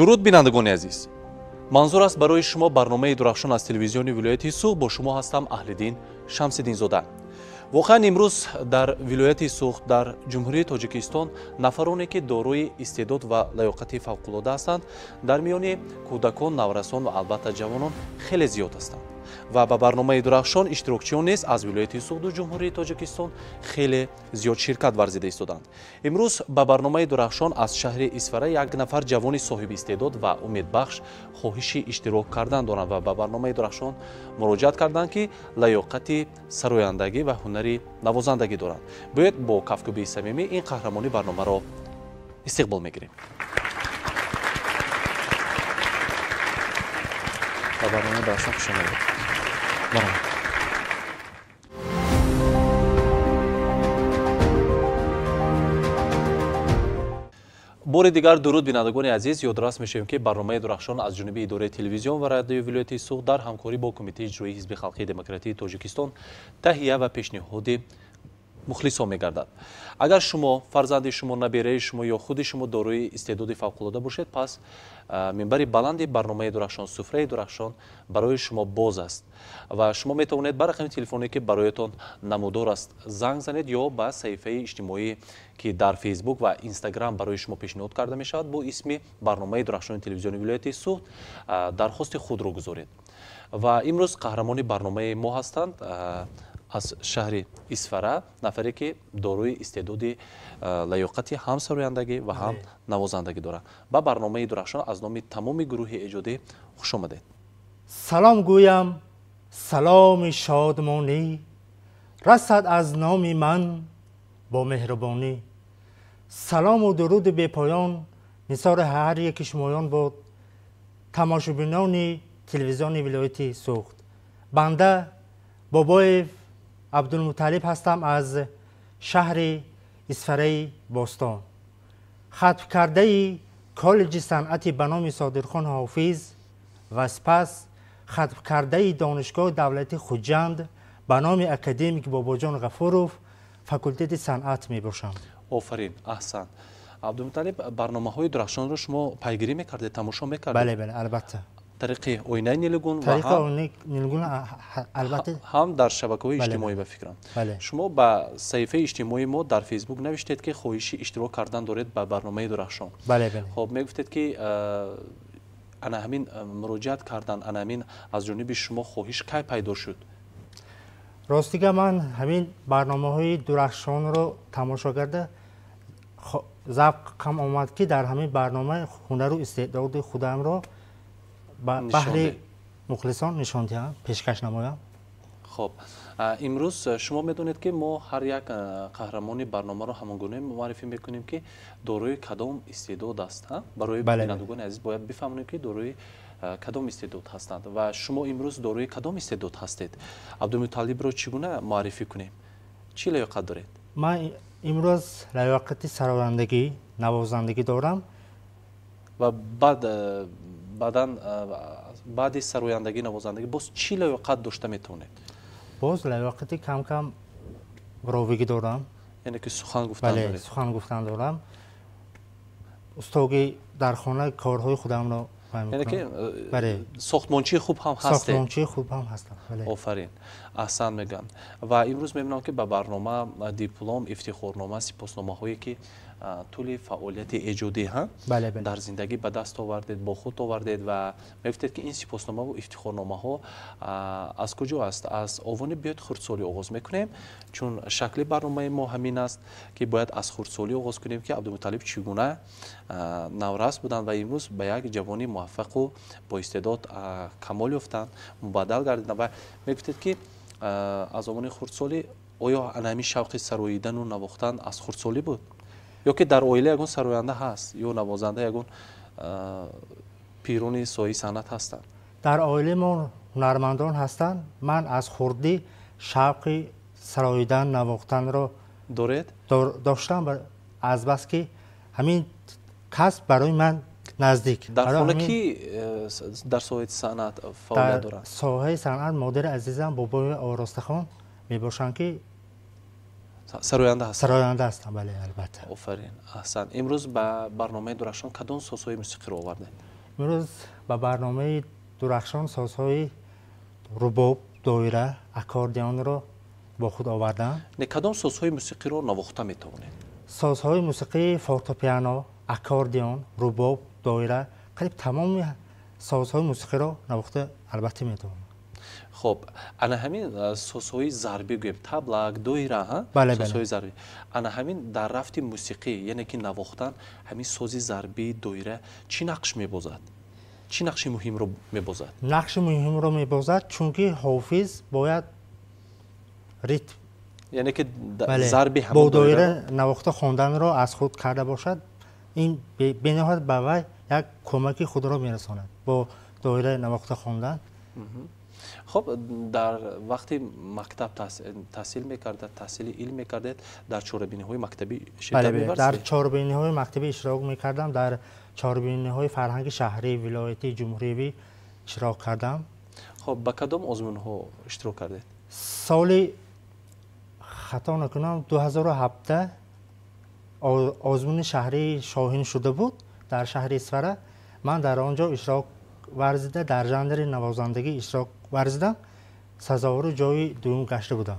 درود بینندگان عزیز، منظور است برای شما برنامه درخشان از تلویزیون ولایت سوخت. با شما هستم اهل‌دین شمس‌الدین زاده. واقعا امروز در ولایت سوخت در جمهوری تاجیکستان نفرانی که دارای استعداد و لیاقت فوق‌العاده هستند در میان کودکان، نورسان و البته جوانان خیلی زیاد هستند و با برنامه درخشان اشتراکچیان نیز از ولایت سوخت و جمهوری تاجیکستان خیلی زیاد شرکت ورزیده ایستادند. امروز با برنامه درخشان از شهر اسفره یک نفر جوان صاحب استعداد و امیدبخش خواهش اشتراک کردن دارند و با برنامه درخشان مراجعت کردند که لیاقت سرایندگی و هنری نوازندگی دارند. باید با کفکوبی صمیمی این قهرمانی برنامه را استقبال میگیریم. با برنامه درخشان خوش آمدید. بار دیگر درود بینندگان عزیز، یادداشت می‌شویم که برنامه درخشان از جانب اداره تلویزیون و رادیو ولایت سوخت در همکاری با کمیته اجرایی حزب خلقی دموکراتیک تاجیکستان تهیه و پیشنهاد مخلصان می‌گردد. اگر شما فرزند شما، نبیره شما یا خود شما دارای استعداد فوق‌العاده باشید، پس منبر بلند برنامه درخشان، سفره درخشان برای شما باز است و شما میتوانید بر رقم تلفنی که برایتان نمودار است زنگ زنید یا با صفحه اجتماعی که در فیسبوک و اینستاگرام برای شما پیشنهاد کرده می شود با اسم برنامه درخشان تلویزیون ولایت سوخت درخواست خود را گذارید. و امروز قهرمان برنامه ما هستند از شهر اسفره، نفری که دارای استعداد لیاقت هم سرایندگی و هم نوازندگی دارد. با برنامه درخشان از نام تمام گروه ایجادی خوش آمدید. سلام گویم، سلام شادمانی رسد از نام من با مهربانی. سلام و درود بی پایان نثار هر یک شمایان با تماشابینان تلویزیون ولایت سوخت. بنده بابای عبدالمطلب هستم از شهر اسفره باستان. ختم کرده کالج صنعتی به نام صادرخان حافظ و سپس ختم کرده دانشگاه دولتی خوجند به نام اکادمیک باباجان غفوروف فاکولته صنعت می باشم. آفرین، احسن. عبدالمطلب، برنامه‌های درخشان رو شما پیگیری می‌کردید، تماشا می‌کردید؟ بله البته. طریق آینه نیلگون و البته هم در شبکه‌های اجتماعی به فکرم. شما با صفحه اجتماعی ما در فیسبوک نوشتید که خواهش اشتراک کردن دارید با برنامه درخشان. خب میگفتید که انا همین مراجعت کردن، انا همین از جانب شما خواهش کی پیدا شد؟ راستیگه من همین برنامه‌های درخشان رو تماشا کرده ذوق کم آمد که در همین برنامه هنر و استعداد خودم رو بهر مخلصان نشان دهم، پیشکش نمایم. خب امروز شما میدونید که ما هر یک قهرمان برنامه رو همانگونه معرفی میکنیم که دارای کدام استعداد است. برای بینندگان عزیز باید بفهمونیم که دارای کدام استعداد هستند و شما امروز دارای کدام استعداد هستید. عبدالمطلب رو چگونه معرفی کنیم؟ چی لیاقت دارید؟ من امروز لیاقت سرایندگی، نوازندگی دارم و بعد سرایندگی، نوازندگی باز چی لیاقت داشته میتونید؟ باز لیاقت کم کم راویگی دارم، یعنی که سخن گفتن دارید؟ سخن گفتن دارم. استاگی در خانه کارهای خودم را یعنی که ساختمانچی خوب هم هستید؟ ساختمانچی خوب هم هستم. آفرین، احسن میگم. و امروز میبینم که به برنامه دیپلم، افتخارنامه، سپاسنامه هایی که طول فعالیت ایجادی در زندگی به دست آوردید، با خود آوردید و میگفتید که این سپاسنامه و افتخارنامه ها از کجا است؟ از آوان بیاد خردسالی آغاز میکنیم، چون شکل برنامه ما همین است که باید از خردسالی آغاز کنیم که عبدالمطلب چگونه نورس بودند و امروز به یک جوانی موفق و با استعداد کمال یافتند، مبادل گردیدند. و میگفتید که از آوان خردسالی آیا همین شوق سراییدن و نواختن از خردسالی بود؟ یا که در اویله یگون سراینده هست یا نوازنده یگون پیرون سایی صنعت هستند؟ در اویله ما هنرمندان هستند. من از خردی شوق سراییدن، نواختن را داشتم، از بس که همین کسب برای من نزدیک. در خانه کی در ساحه صنعت فعالیت دارند؟ در ساحه صنعت مادر عزیزم بابای آراستخان می باشند که سراینده هستند. سراینده هستند، بله البته. آفرین، احسن. امروز به برنامه درخشان کدام سازهای موسیقی رو آوردید؟ امروز با برنامه درخشان سازهای رباب، دایره، اکاردیون رو با خود آوردم. کدام سازهای موسیقی رو نواخته میتونید؟ سازهای موسیقی فورتوپیانو، اکاردیون، رباب، دایره، قریب تمام سازهای موسیقی رو نواخته البته میتونم. خب انا همین سازهای ضربی گویم تبلک دایره ها بله سازهای ضربی انا همین در رفت موسیقی یعنی که نواختن همین سازی ضربی دایره چی نقش میبازد؟ چی نقش مهم رو میبازد؟ نقش مهم رو میبازد چون که حافظ باید ریتم یعنی که بله. ضربی همون با دایره نواخته خواندن رو از خود کرده باشد این به نهایت به وی یک کمکی خود را میرساند با دایره نواخته خواندن. خب در وقتی مکتب تحصیل میکردید تحصیل علم میکردید در چهاربینی های مکتبی شرکت می‌ورزید؟ در چهاربینی های مکتبی اشتراک میکردم. در چهاربینی های فرهنگ شهری ولایتی جمهوری اشتراک کردم. خب با کدام آزمون ها اشتراک کردید؟ سال خطا نکنم 2017 آزمون شهری شاهین شده بود در شهر اسفره. من در آنجا اشتراک ورزیده در ژانر نوازندگی اشتراک ورزیدم. سزاوار جای دوم گشته بودم.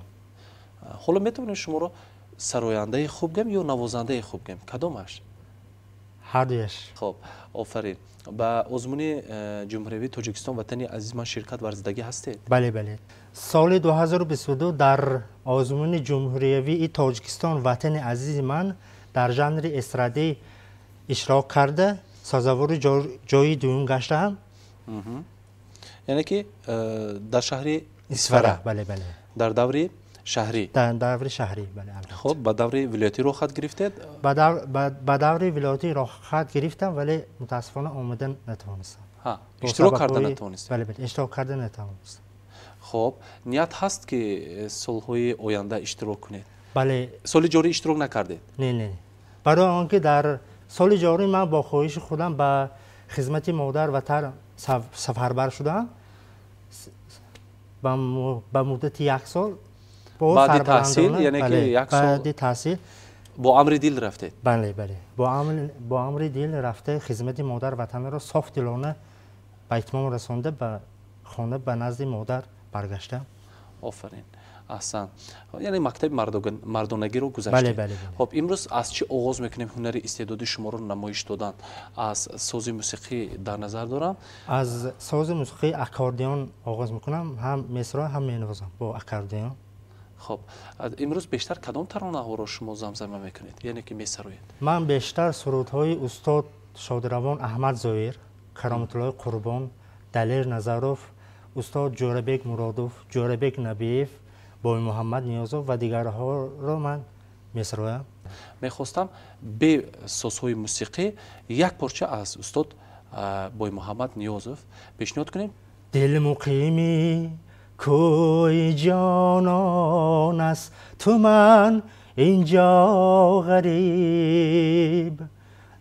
حالا میتونید شما رو سراینده خوب گم یا نوازنده خوب گم کدامش؟ هر دویش. خب آفرین. با آزمون جمهوری تاجیکستان وطن عزیز من شرکت ورزیدگی هستید؟ بله بله. سال 2022 در آزمون جمهوری تاجیکستان وطن عزیز من در ژانر استرادی اشتراک کرده سزاوار جای دوم گشتم. یعنی که در شهر اسفره. بله بله. در دوره شهری. در دوره شهری بله. خب با دوره ولایتی رو خط گرفتید؟ با دوره ولایتی رو خط گرفتم ولی متاسفانه آمدن نتوانستم. اشتراک کردن نتوانستم. بله بله اشتراک کردن نتوانستم. خب نیت هست که سالهای آینده اشتراک کنید؟ بله. سال جاری اشتراک نکردید؟ نه. برای آنکه در سال جاری من با خواهش خودم به خدمت مادر وطن سفربر شدم. با مدت یک سال بعد تحصیل یعنی که یک سال بعد تحصیل با امر دل رفته؟ بله بله با امر دل رفته خدمت مادر وطن را صاف دلانه به اتمام رسانده به خانه به نزد مادر برگشتم. آفرین احسن. یعنی مکتب مردانگی رو گذشته. بله. خب امروز از چی آغاز میکنیم هنر استعدادی شما رو نمایش دادن؟ از ساز موسیقی در نظر دارم. از ساز موسیقی اکاردیون آغاز میکنم. هم مصرع هم مینوازم با اکاردیون. خب امروز بیشتر کدام ترانه ها رو شما زمزمه میکنید یعنی که میسروید؟ من بیشتر سرودهای استاد شادروان احمد زایر، کرامت الله قربان، دلیر نظروف، استاد جوربک مرادوف، جوربک نبیف، بای محمد نیازوف و دیگرها را من میسرایم. میخواستم به سازهای موسیقی یک پارچه از استاد بای محمد نیازوف پیشنهاد کنیم. دل مقیمی کوی جانان است تو من اینجا غریب.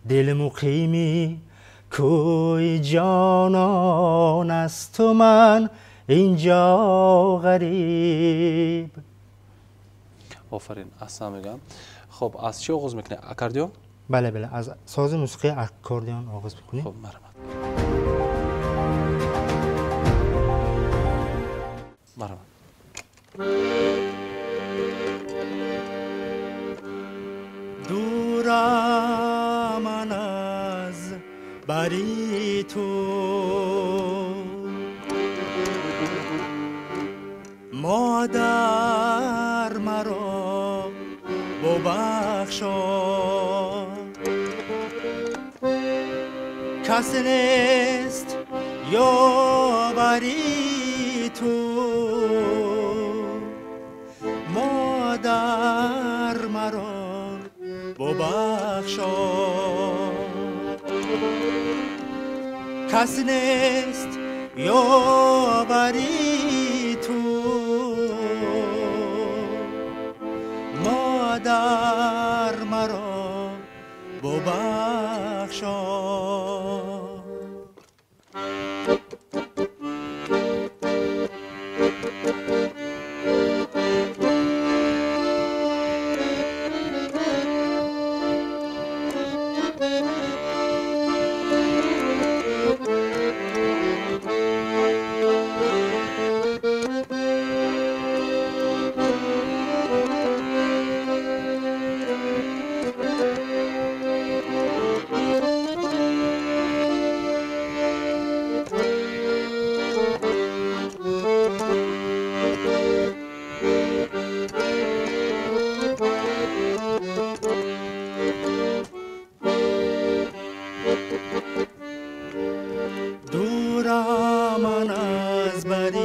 دل مقیمی کوی جانان است تو من اینجا غریب. آفرین اصلا میگم. خب از چی آغاز میکنه؟ اکاردیون؟ بله بله از ساز موسیقی اکاردیون آغاز میکنیم. خب مرحبا. مرحبا. دورم من از بری تو مادر مرا ببخشا کسی نیست یاوری تو مادر مرا ببخشا کسی نیست یاوری تو مادر مرا ببخشا.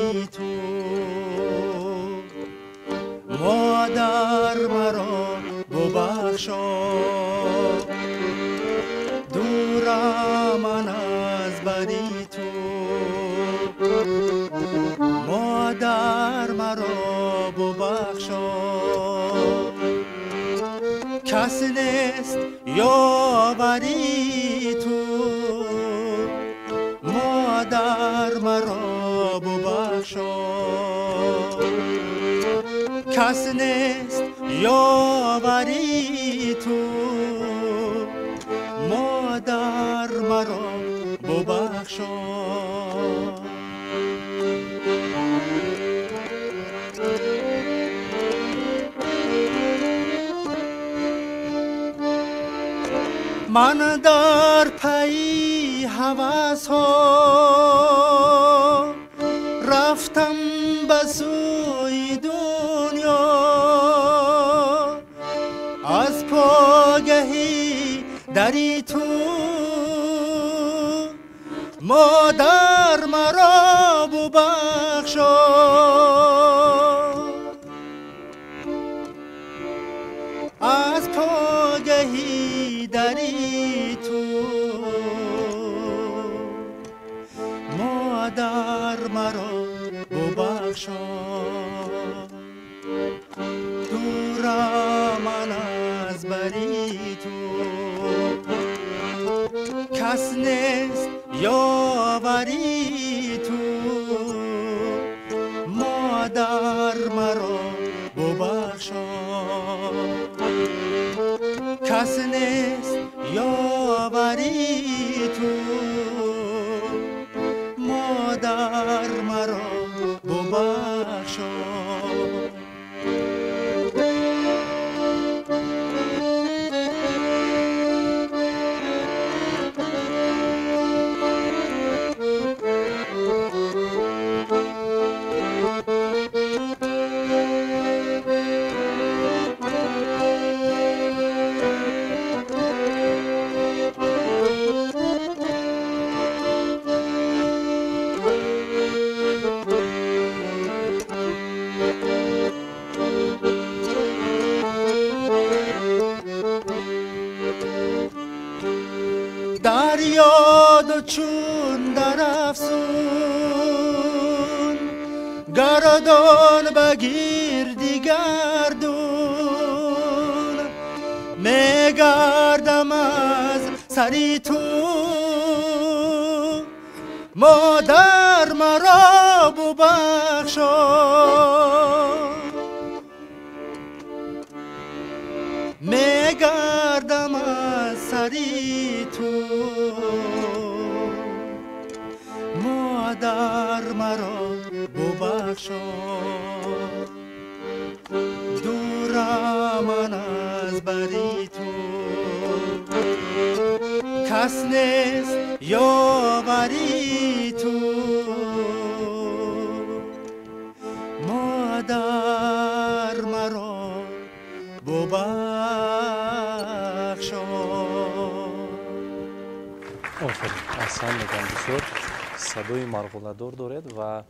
بری تو مادر مرا ببخشا دورم من از بری تو مادر مرا ببخشا کس نیست یاوری تو مادر مرا ببخشا کس نیست یاوری تو مادر مرا ببخشا من در پی هوس ها رفتم به سوی دنیا از پاگهی دری تو مادر مرا ببخشا از پاگهی دری تو مادر مرا ببخشا دورم من از بری تو کس نیست یاوری تو مادر مرا ببخشا کس نیست یاوری تو مادر مرا ببخشا در یاد چون در افسون گردان بگیردی گردون میگردم از سری تو مادر مرا ببخشا میگردم از سری تو مادر مرا ببخشا دورم من از بری تو کس نیست یاوری تو مادر مرا ببخشا. آفرین، احسن میگم، بسیار صدای مرغوله‌دار دارد و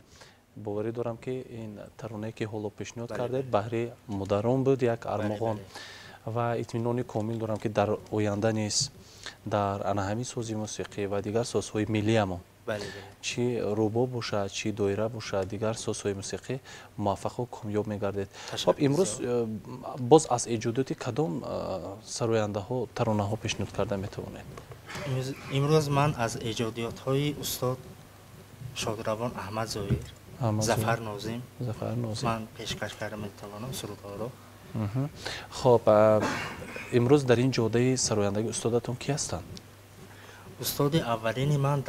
باوری دارم که این ترانه که حالا پیشنهاد کردید بهره مدران بود، یک ارمغان و اطمینان کامل دارم که در آینده نیست در همین سازی موسیقی و دیگر سازهای ملی هم چی روباب باشد چی دایره باشد دیگر سازهای موسیقی موفق و کامیاب میگردید. خب امروز باز از ایجادات کدام سراینده ها ترانه ها پیشنهاد کرده میتوانید؟ امروز من از ایجادات های استاد شادروان احمد ظاهر، ظفر ناظم من پیشکش کردم میتوانم سرودها را. خب امروز در این جاده سرایندگی استادتون کی هستند؟ استاد اولین من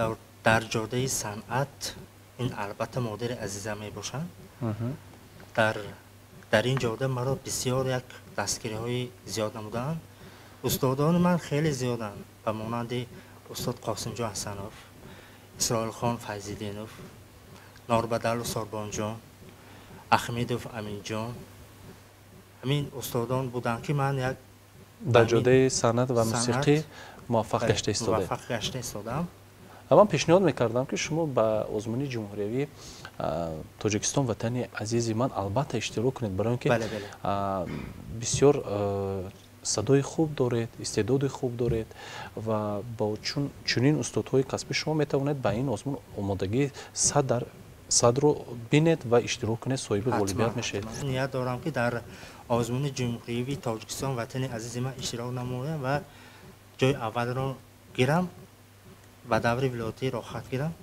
در جاده صنعت این البته مادر عزیزم می باشند. در این جاده مرا بسیار یک دستگیری های زیاد نمودند. استادان من خیلی زیادند به مانند استاد قاسم جان حسنوف، اسرائیل خان فیض‌الدینوف، ناربدل و ساربان جان، احمدوف امین جان، همین استادان بودند که من یک در جاده صنعت و موسیقی موفق گشته استادم. من پیشنهاد میکردم که شما با آزمون جمهوری تاجیکستان وطن عزیز من البته اشتراک کنید، برای اینکه بسیار صدای خوب دارید، استعداد خوب دارید و با چنین استادهای کسبی شما میتوانید با این آزمون آمادگی 100 رو بینید و اشتراک کنید، صاحب اولویت میشید. نیت دارم که در آزمون جمهوری تاجیکستان وطن عزیز من اشتراک نمایم و جای اول رو گیرم و دور ولایتی را خط گیرم.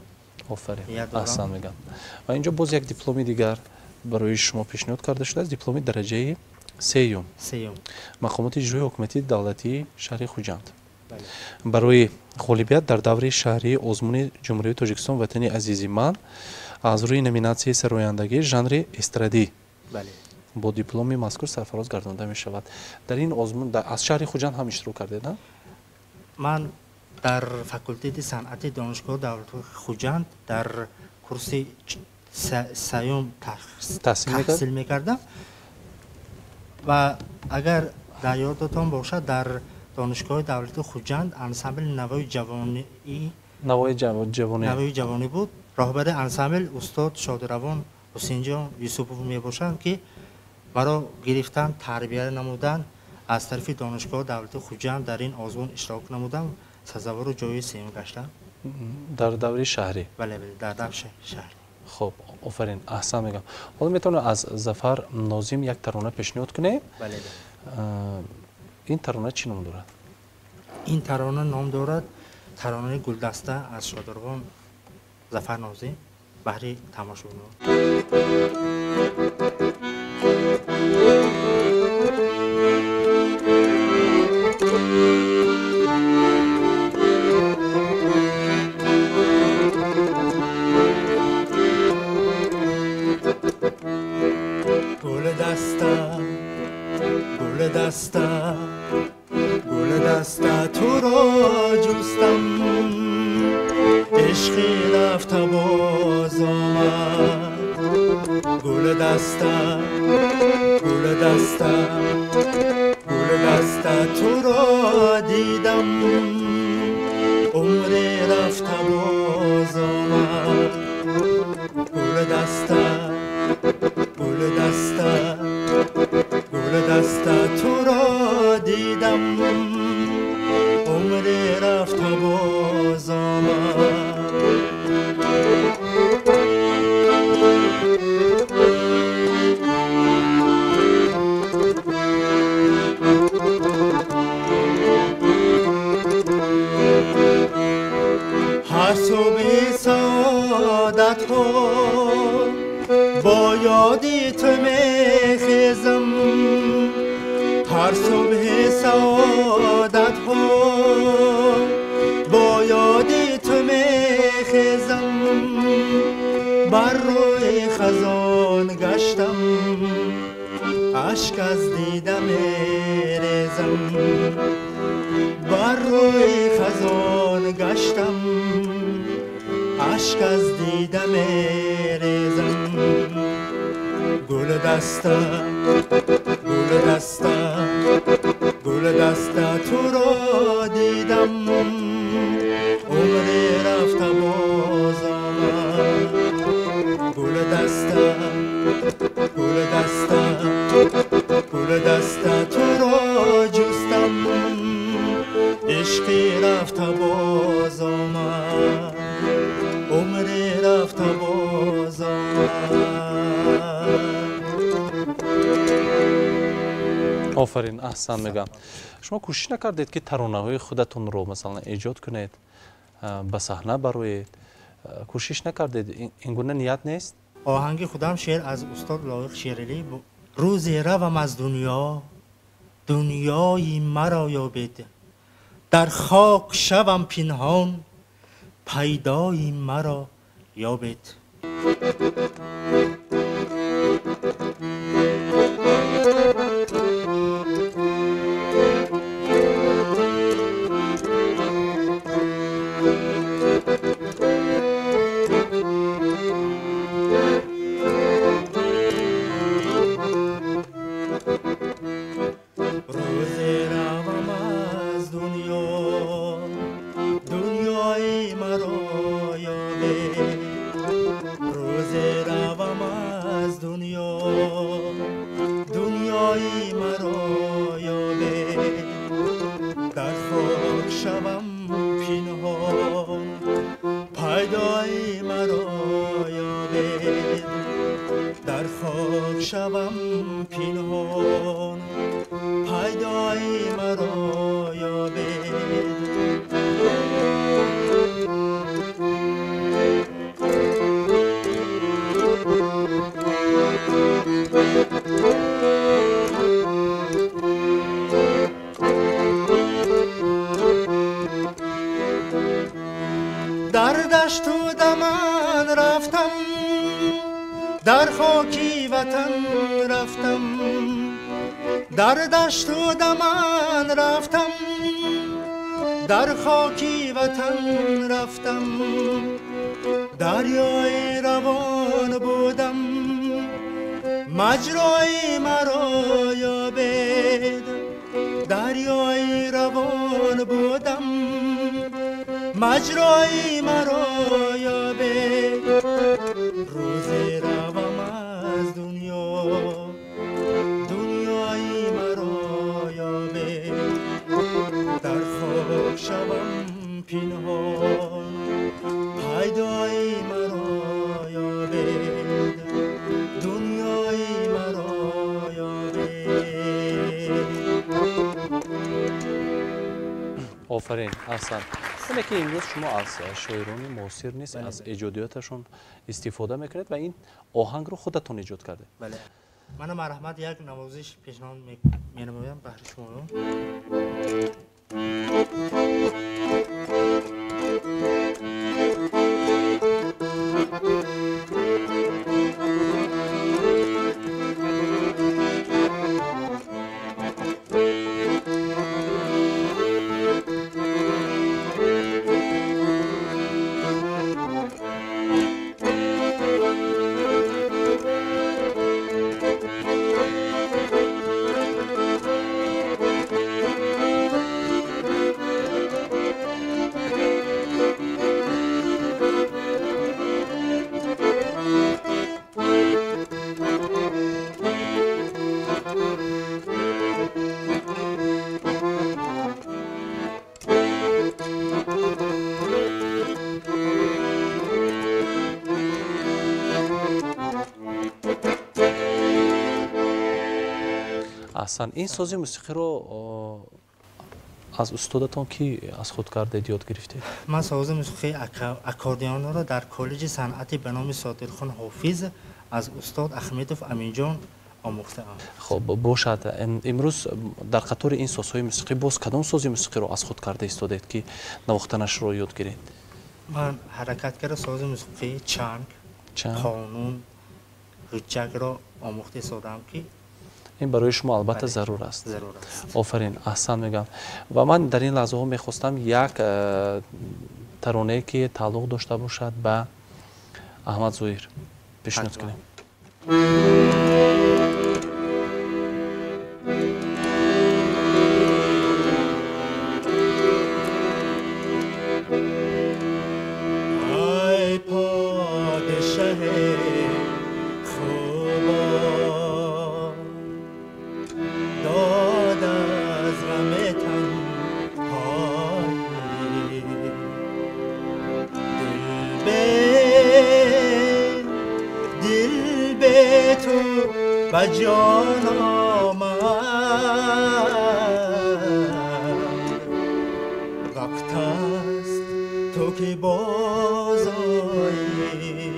آفرین، احسن میگم. و اینجا باز یک دیپلمی دیگر برای شما پیشنهاد کرده شده است، دیپلم درجه سیوم مقامات اجرایی حکومتی دولتی شهر خوجند برای غالبیت در دوره شهری آزمون جمهوری تاجیکستان وطن عزیز من از روی نومیناسیون سرآیندگی ژانر استرادی با دیپلم مذکور سرفراز گردانده می شود. در این آزمون از شهر خوجند هم اشتراک کردید؟ نه؟ من در فاکولته صنعتی دانشگاه دولت خوجند در کورس سیوم تحصیل میکردم و اگر در یادتان باشد در دانشگاه دولت خوجند انسامبل نوای جوانی بود. راهبر انسامبل استاد شادروان حسین جان یوسفوف می باشند که مرا گرفتن تربیت نمودن از طرف دانشگاه دولت خوجند در این آزمون اشتراک نمودم، سزاوار جای سیوم گشتم در دوره شهری. بله در دوره شهری. خب آفرین، احسن میگم. حالا میتونه از ظفر ناظم یک ترانه پیشنهاد کنه؟ بله. این ترانه چی نام دارد؟ این ترانه نام دارد ترانه گلدسته از شادروان ظفر ناظم. بهره تماشا گل دسته تو را جستم، عشقی رفت باز آمد. گل دسته تو را دیدم، عمری رفت باز آمد. گل دسته تو را دیدم، عمری رفت باز آمد. هر صبح سعادت ها با یادی تو میخیزم، هر صبح سعادت ها با یادی تو میخیزم. بر روی خزان گشتم، اشک از دیده میریزم. بر روی خزان گشتم، اشک از دیده میریزم. گل دسته تو را دیدم، عمری رفت باز آمد. گل دسته تو را جستم، عشقی رفت باز آمد. عمری رفت باز آمد. آفرین، احسن میگم. شما کوشش نکردید که ترانه های خودتون رو مثلا ایجاد کنید، به صحنه بروید؟ کوشش نکردید؟ این گونه نیت نیست؟ آهنگ خودم شعر از استاد لایق شیرعلی بود. روزی روم از دنیا، دنیای مرا یابید. در خاک شوم پنهان، پیدای مرا یابید. روزی روم از دنیا، دنیای مرا خاک شوم پنهان پیدای مرا یابید در دشت و دمن رفتم در خاکی وطن رفتم در دشت و دمن رفتم در خاکی وطن رفتم دریای روان بودم مجرای مرا یابید دریای روان بودم مجرای مرا یابید روزی روم از دنیا دنیای مرا یابید در خاک شوم پنهان پیدای مرا یابید دنیای مرا یابید. آفرین احسن. اینه که امروز شما از شاعران معاصر نیست از ایجادیاتشون استفاده میکنید و این آهنگ رو خودتون ایجاد کرده. بله. من مرحمت یک نوازش پیشنهاد می‌نمایم بهر شما. احسن. این سازی موسیقی رو از استادتون کی از خود کردید یاد گرفتید؟ من ساز موسیقی اکاردیون را در کالج صنعتی به نام صادرخان حافظ از استاد احمدوف امینجان آموختم. خب باشد. امروز در قطار این سازهای موسیقی باز کدام سازی موسیقی رو از خود کرده استادید که نواختنش رو یاد گرفتید؟ من حرکتگر ساز موسیقی چنگ، قانون، هیچک را آموخته استادم که این برای شما البته ضرور است. آفرین احسن میگم. و من در این لحظه ها میخواستم یک ترانه که تعلق داشته باشد به احمد ظهیر پیشنهاد کنیم. ای پادشه و جان آمد وقت است تو که باز آیی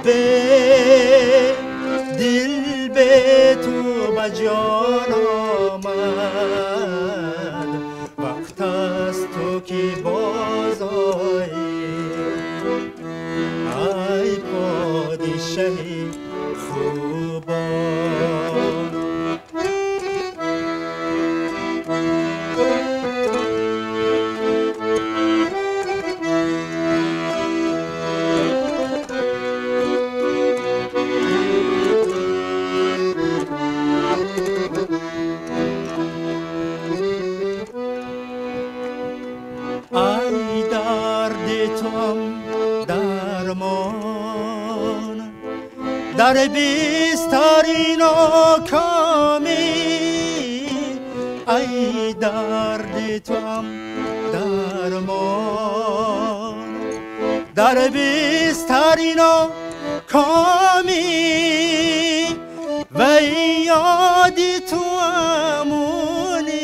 دل به تو بجان آمد وقت است تو که باز آیی ای پادشه خوبان در بستری ناکامی ای درد تو هم درمان در بستری ناکامی و یاد تو امونیست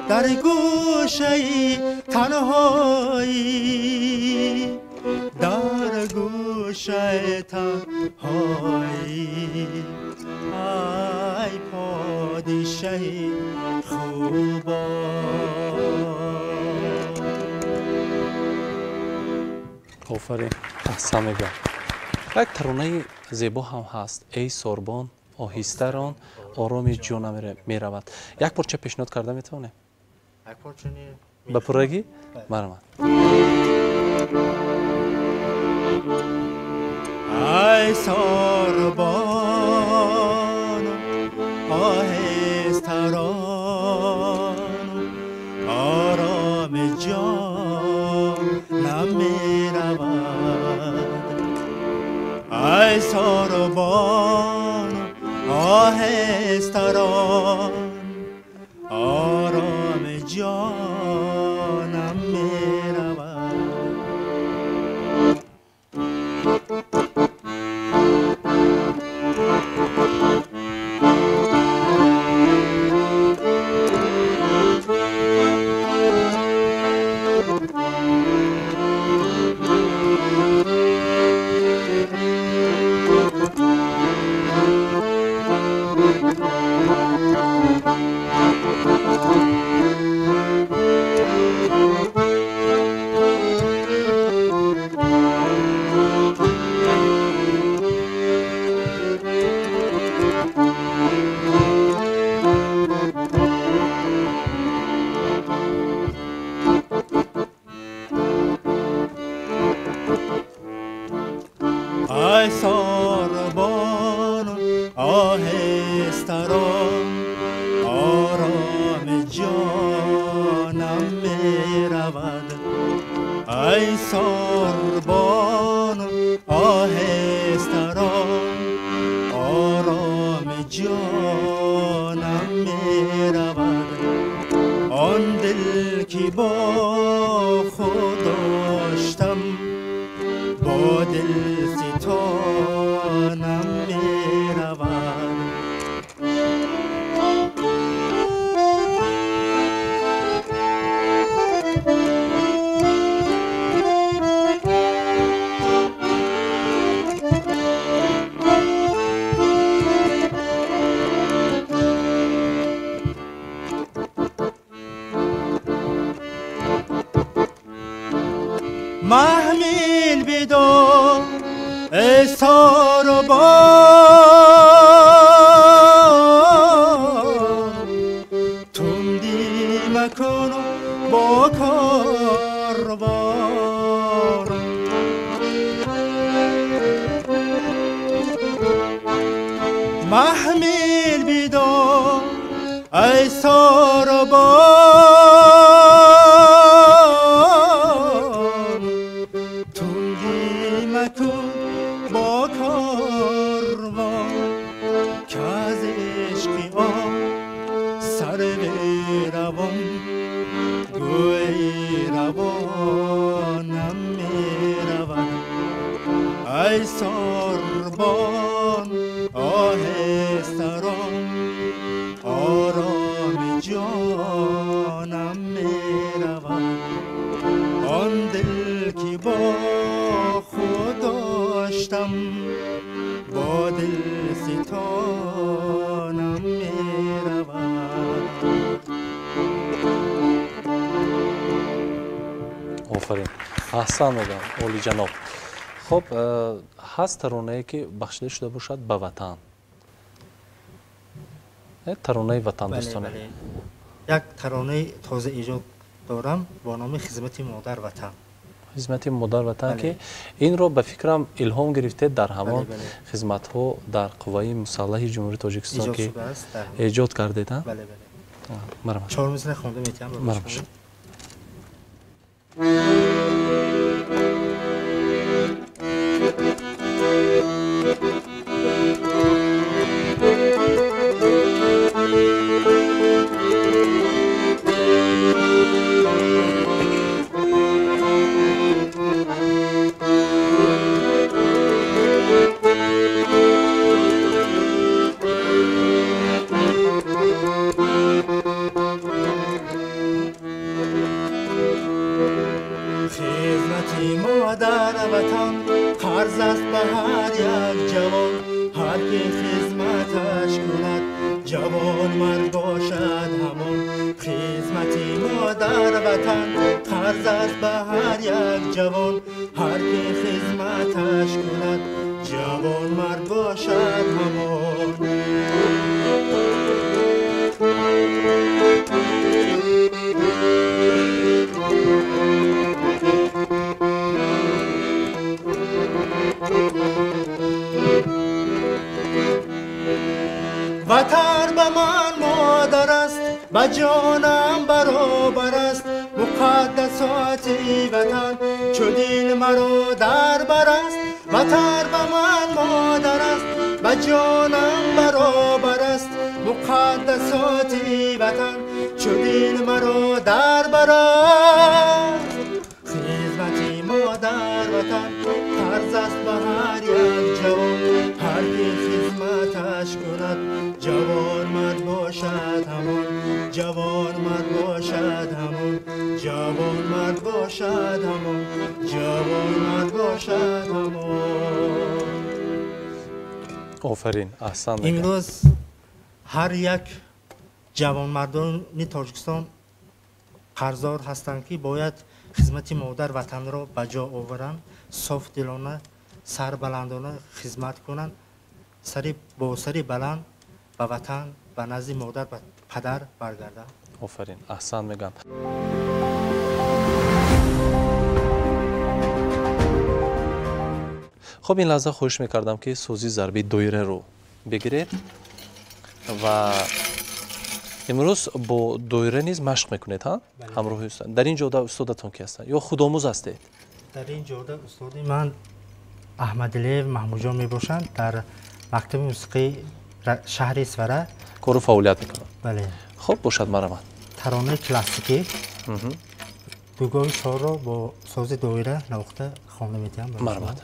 در گوشه تنهایی در گوشه تنهایی ای پادشه خوبا. آفرین، احسن میگم. یک ترانه زیبا هم هست، ای سربان آهسته ران آرامی جانم میرود. یک پارچه پیشنهاد کرده میتونه؟ یک پارچه به پرگی؟ مرمت. ای سربان آهسته ران آرام جانم میرود ای سربان آهسته ران آرام جانم میرود ای سربان آهسته ران آرام جانم میرود ای سربان آهسته ران آرام جانم میرود آن دل که با خود داشتم با دل ستانم میرود محمل بدار ای سربان تندی مکن با کاروان محمل بدار ای سربان تندی مکن با کاروان که از عشق آن سر روان گوی روانم میرود ای سربان آهسته ران آرام جانم میرود آن دل که با خود داشتم با دل ستانم میرود. آفرین، احسن میگم اولی جناب. خب هست ترانه‌ای که بخشیده شده باشد به وطن؟ ترانه وطن دوستانه. یک ترانه تازه ایجاد دارم با نام خدمت مادر وطن. خدمت مادر وطن که این رو به فکرم الهام گرفته در همان خدمت ها در قوای مسلح جمهوری تاجیکستان که ایجاد کردیدن. بله بله. مرحبا. چهار مثل خونده میتونم. مرحبا. وطن قرض است به هر یک جوان هر که خدمتش کند جوان مرد باشد همان خدمتی ما در وطن قرض است به هر یک جوان هر که خدمتش کند جوان مرد باشد همان وطن به من مادر است به جانم برابر است مقدسات وطن چو دل مرا در بر است وطن به من مادر است به جانم برابر است مقدسات وطن چو دل مرا در بر است خدمت ما در وطن قرض است به هر یک جوان هر که خدمتش کند جوان مرد باشد همان جوان مرد باشد همان جوان مرد باشد همان جوان مرد باشد همان آفرین احسن. امروز هر یک جوان مردان تاجیکستان قرضدار هستند که باید خدمت مادر وطن را به جا آورند صاف دلانه سر بلندانه خدمت کنند با سری بلند به وطن به نزد مادر و پدر برگردند. آفرین احسن میگم. خب این لحظه خواهش میکردم که سوزی ضربه دایره رو بگیرید و امروز با دایره نیز مشق میکنید ها؟ همراه استاد. در این جاده استادتون کی هستند یا خودآموز هستید؟ در این جاده استاد من احمدعلی محمود جان میباشند در مکتب موسیقی شهر اسوره کار فعالیت میکنم. بله. خب باشد مرحمت. ترانه کلاسیکی دوگاه چهار را با ساز دایره نواخته خوانده میتونم. مرحمت.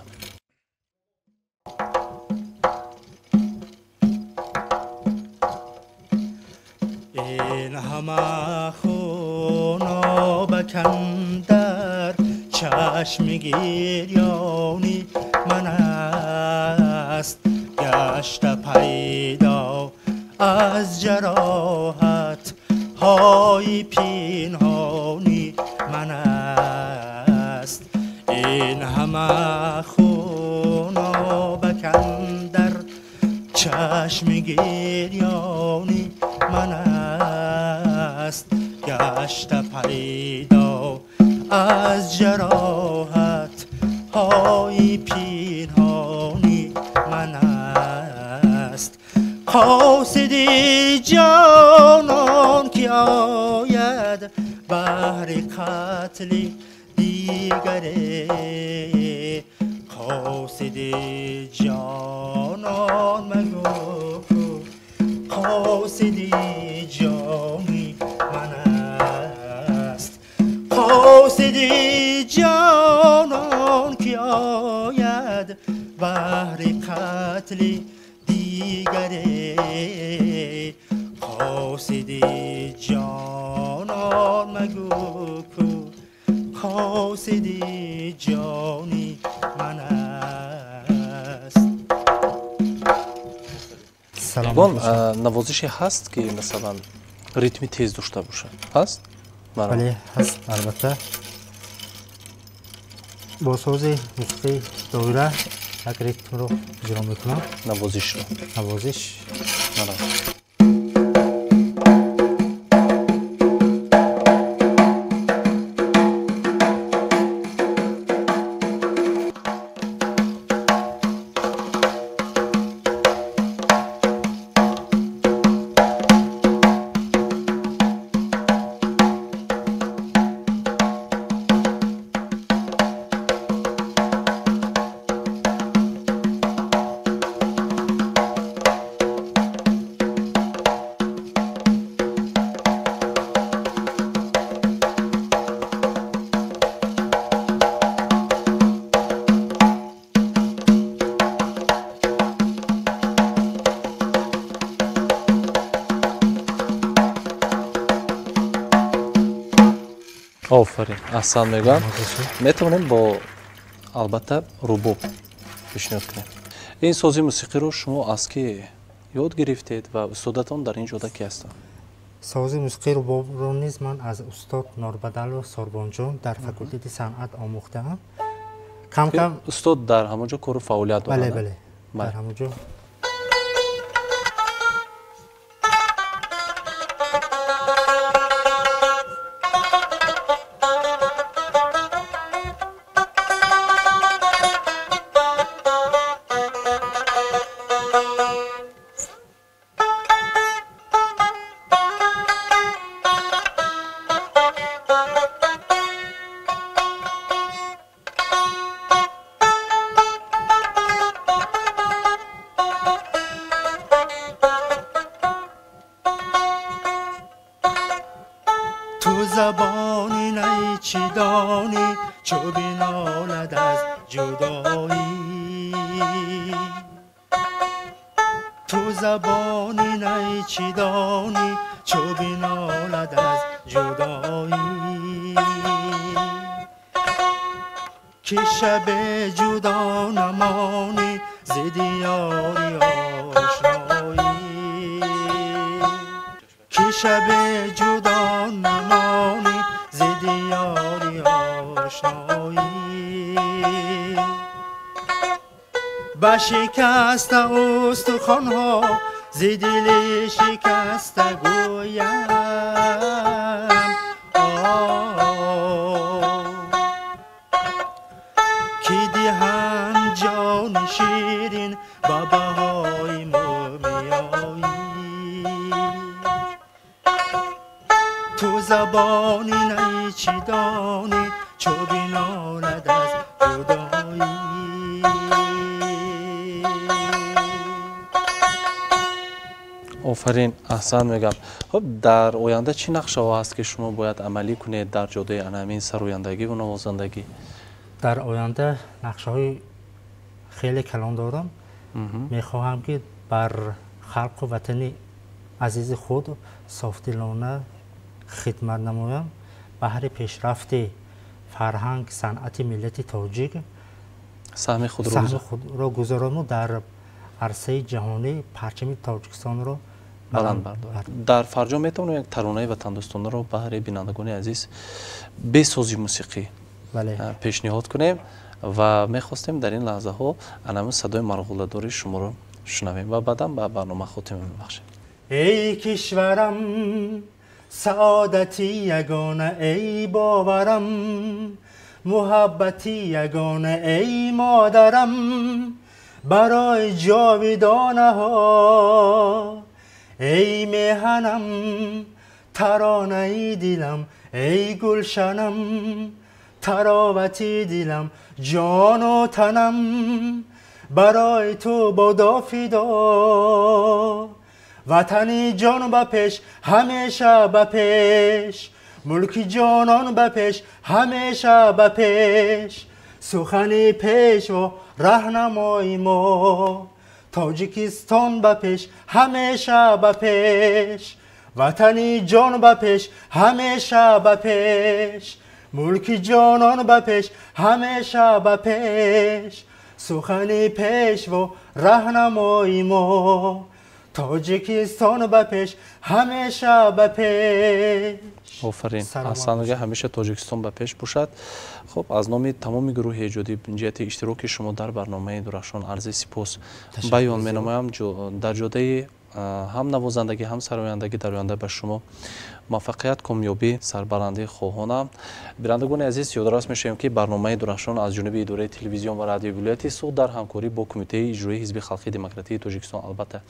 این همه خونا بکندر چشم گریانی من است گشت پیدا از جراحت های پنهانی من است این همه خونا بکندر چشم گریانی من است گشت پیدا از جراحت های پنهانی من است قاصد جانان که آید بهر قتل دیگره قاصد جانان مگو قاصد جانی من است قاصد جانان که آید بهر قتل دیگره قاصد جانان مگو کو قاصد جانی من است. سلام. نوازشی هست که مثلا ریتمی تیز داشته باشه؟ هست؟ بله هست البته. با ساز موسیقی دایره یک ریتم رو اجرا میکنم. نوازش رو. نوازش. آفرین احسن میگم. میتونیم با البته رباب پیشنهاد کنیم. این سازی موسیقی رو شما از کی یاد گرفتید و استادتان در این جاده کی هستند؟ سازی موسیقی رباب رو نیز من از استاد نوربدل و سوربونجان در فاکولته صنعت آموختم. کم کم استاد در همونجا کار فعالیت دارند. بله در همونجا. تو زبانی نی چی دانی چو بنالد از جدایی تو زبانی نی چی دانی چو بنالد از جدایی که شب جدا نمانی ز دیاری آشنایی که شب جدا نمانی ز دیاری آشنایی با شکست استخوان‌ها ز دل شکسته گویم کی دهند جان شیرین با بهای مومیایی تو زبانی نی چی دانی چو بنالد از جدایی. آفرین، احسن میگم. خب در آینده چی نقشه ها هست که شما باید عملی کنید در جاده انامین سرویندگی و نوازندگی؟ در آینده نقشه های خیلی کلان دارم. میخواهم که بر خلق و وطن عزیز خود صافدلانه خدمت نمایم. بهر پیشرفت فرهنگ صنعت ملت تاجیک سهم خود را گذارم و در عرصه جهانی پرچم تاجیکستان را بلند بردارد. در فرجام میتونم یک ترانه وطن دوستانه رو بهر بینندگان عزیز به سازی موسیقی پیشنهاد کنیم و میخواستیم در این لحظه ها انام صدای مرغوله داری شما رو شنویم و بعدا به برنامه خاتمه میبخشیم. ای کشورم سعادتی یگانه ای باورم محبتی یگانه ای مادرم برای جاودانه ها ای میهنم ترانه ای دلم ای گلشنم تراوتی دلم جان و تنم برای تو بادا فدا وطنی جان بپیش همیشه بپیش ملک جانان بپیش همیشه بپیش سخنی پیش و راهنمای ما تاجیکستان بپیش همیشه بپیش وطنی جان بپیش همیشه بپیش ملک جانان بپیش همیشه بپیش سخنی پیش و راهنمای ما تاجیکستان بپیش همیشه بپیش. آفرین، احسن میگه همیشه تاجیکستان بپیش باشد. خب از نام تمام گروه ایجادی جهت اشتراک شما در برنامه درخشان عرض سپاس بیان مینمایم. در جاده هم نوازندگی هم سرایندگی در آینده به شما موفقیت کامیابی سربلندی خواهانم. بینندگان عزیز یادآور میشیم که برنامه درخشان از جانب اداره تلویزیون و رادیو ولایت سوخت در همکاری با کمیته اجرایی حزب خلقی دموکراتیک تاجیکستان البته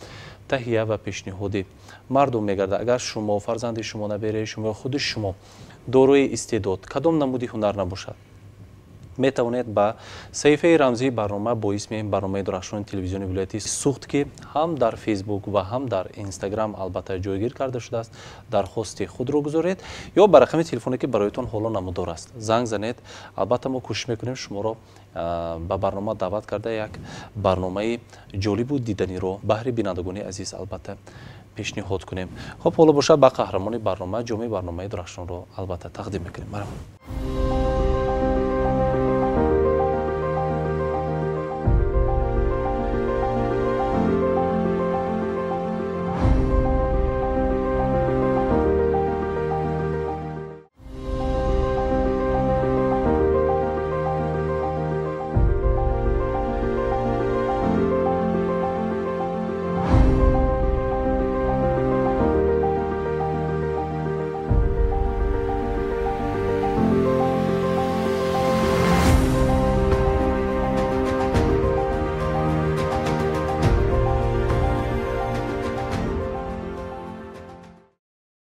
تهیه و پیشنهاد مردم میگرده. اگر شما فرزند شما نبره شما خود شما دارای استعداد کدام نمودی هنر نباشد میتوانید با صفحه رمزی برنامه با اسم برنامه درخشان تلویزیون ولایت سوخت که هم در فیسبوک و هم در اینستاگرام البته جایگیر کرده شده است درخواست خود رو گذارید یا بر رقم تلفنی که برایتان حالا نمودار است زنگ زنید. البته ما کوشش میکنیم شما را به برنامه دعوت کرده یک برنامه جالب و دیدنی رو بهر بینندگان عزیز البته پیشنهاد کنیم. خب حالا باشه با قهرمان برنامه جمعه برنامه درخشان رو البته تقدیم میکنیم. مرحبا.